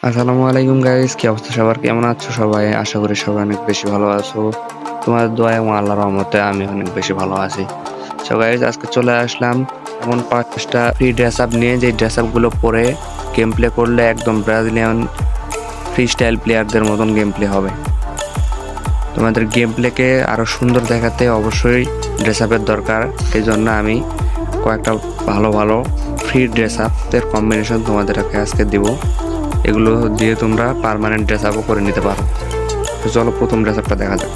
আসসালামু আলাইকুম গাইস, কি অবস্থা সবার? কেমন আছো সবাই? আশা করি সবাই অনেক বেশি ভালো আছো। তোমাদের দোয়া এবং আল্লাহর রহমতে আমি অনেক বেশি ভালো আছি। সো গাইস, আজকে চলে আসলাম এমন 5টা ফ্রি ড্রেস আপ নিয়ে, যে ড্রেস আপ গুলো পরে গেম প্লে করলে একদম ব্রাজিলিয়ান ফ্রি স্টাইল প্লেয়ারদের মতন গেম প্লে হবে। তোমাদের গেম প্লেকে আরো সুন্দর দেখাতে অবশ্যই ড্রেস আপের দরকার। এই জন্য আমি কয়েকটা ভালো ভালো ফ্রি ড্রেস আপের কম্বিনেশন তোমাদেরকে আজকে দিব। এগুলো দিয়ে তোমরা পার্মানেন্ট ড্রেস আপও করে নিতে পারো। তো চলো প্রথম ড্রেস আপটা দেখা যাক।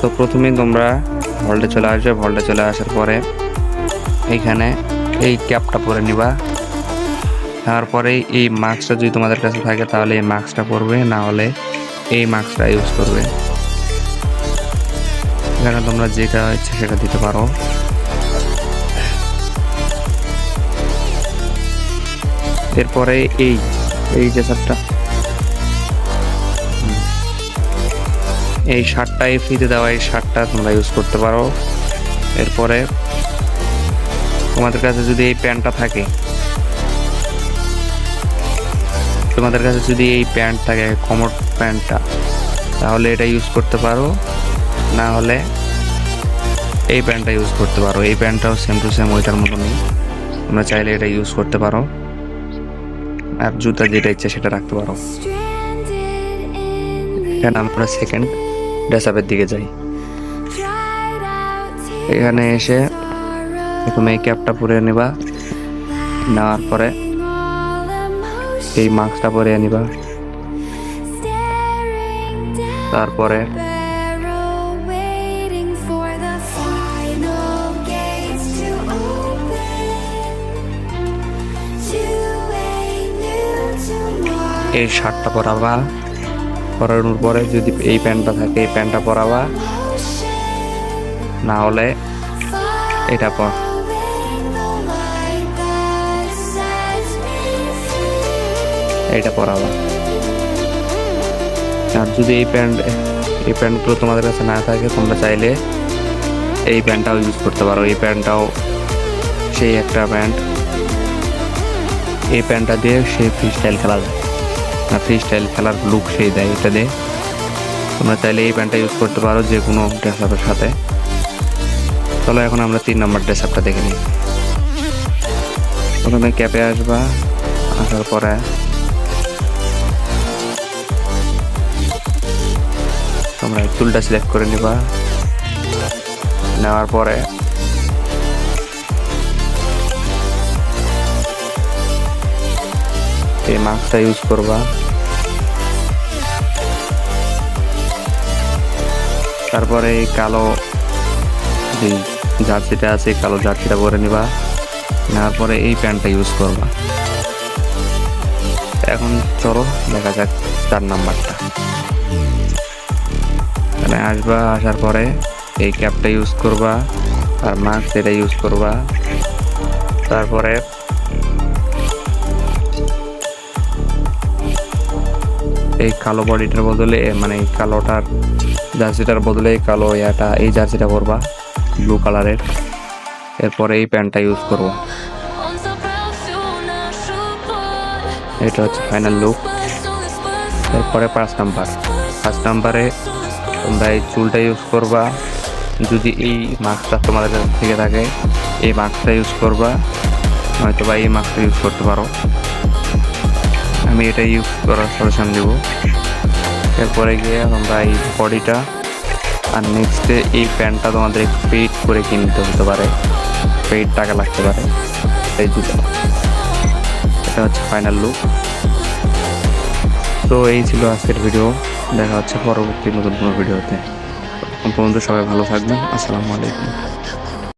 তো প্রথমেই তোমরা ভল্টে চলে আসবে। ভল্টে চলে আসার পরে এইখানে এই ক্যাপটা পরে নিবা। তারপরে এই মাস্কটা যদি তোমাদের কাছে থাকে তাহলে এই মাস্কটা পরবে, না হলে এই মাস্কটা ইউজ করবে। এখানে তোমরা যেটা ইচ্ছে সেটা দিতে পারো। এরপরে এই এই ড্রেস আপটা, এই শার্টটা, এই ফ্রিতে দেওয়া এই শার্টটা তোমরা ইউজ করতে পারো। এরপরে তোমাদের কাছে যদি এই প্যান্টটা থাকে, কমোড প্যান্টটা, তাহলে এটা ইউজ করতে পারো, না হলে এই প্যান্টটা ইউজ করতে পারো। এই প্যান্টটাও সেম টু সেম ওইটার মতনই, তোমরা চাইলে এটা ইউজ করতে পারো। আর জুতা যেটা ইচ্ছে সেটা রাখতে পারো। এখানে আমরা সেকেন্ড ড্রেস আপের দিকে যাই। এখানে এসে প্রথমে এই ক্যাপটা পরে নিবা। নেওয়ার পরে এই মাস্কটা পরে নিবা। তারপরে এই শার্টটা পরাবা। পরানোর পরে যদি এই প্যান্টটা থাকে এই প্যান্টটা পরাবা, না হলে এটা পরাবা। আর যদি এই প্যান্টগুলো তোমাদের কাছে না থাকে, তোমরা চাইলে এই প্যান্টটাও ইউজ করতে পারো। এই প্যান্টটাও সেই একটা প্যান্ট, এই প্যান্টটা দিয়ে সেই ফ্রি স্টাইল খেলা যায়, না ফ্রি স্টাইল খেলার লুক সেই দেয় এটা দিয়ে। তোমরা চাইলে এই প্যান্টটা ইউজ করতে পারো যে কোনো ড্রেস আপের সাথে। চলো এখন আমরা 3 নম্বর ড্রেস আপটা দেখে নিই। প্রথমে ক্যাপে আসবা। আসার পরে তোমরা চুলটা সিলেক্ট করে নিবা। নেওয়ার পরে এই মাস্কটা ইউজ করবা। তারপরে এই কালো যে জার্সিটা আছে, কালো জার্সিটা পরে নিবা। নেওয়ার পরে এই প্যান্টটা ইউজ করবা। এখন চলো দেখা যাক 4 নাম্বারটা। এখানে আসবা। আসার পরে এই ক্যাপটা ইউজ করবা আর মাস্ক এটা ইউজ করবা। তারপরে এই কালো বডিটার বদলে, মানে এই কালোটার জার্সিটার বদলে কালো এই জার্সিটা পরবা ব্লু কালারের। এরপরে এই প্যান্টটা ইউজ করবো। এটা হচ্ছে ফাইনাল লুক। এরপরে 5 নাম্বারে তোমরা এই চুলটা ইউজ করবা। যদি এই মাস্কটা তোমাদের থেকে থাকে এই মাস্কটা ইউজ করবা, হয়তো বা এই মাস্কটা ইউজ করতে পারো। আমি এটা ইউজ করার সাজেশন দেব। এরপরে গিয়ে তোমরা এই বডিটা আর নেক্সটে এই প্যান্টটা তোমাদের একটু পেইড করে কিনতে হতে পারে, পেইড টাকা লাগতে পারে। এই জুতা, এটা হচ্ছে ফাইনাল লুক। তো এই ছিল আজকের ভিডিও। দেখা হচ্ছে পরবর্তী নতুন কোনো ভিডিওতে। তখন পর্যন্ত সবাই ভালো থাকবেন। আসসালামু আলাইকুম।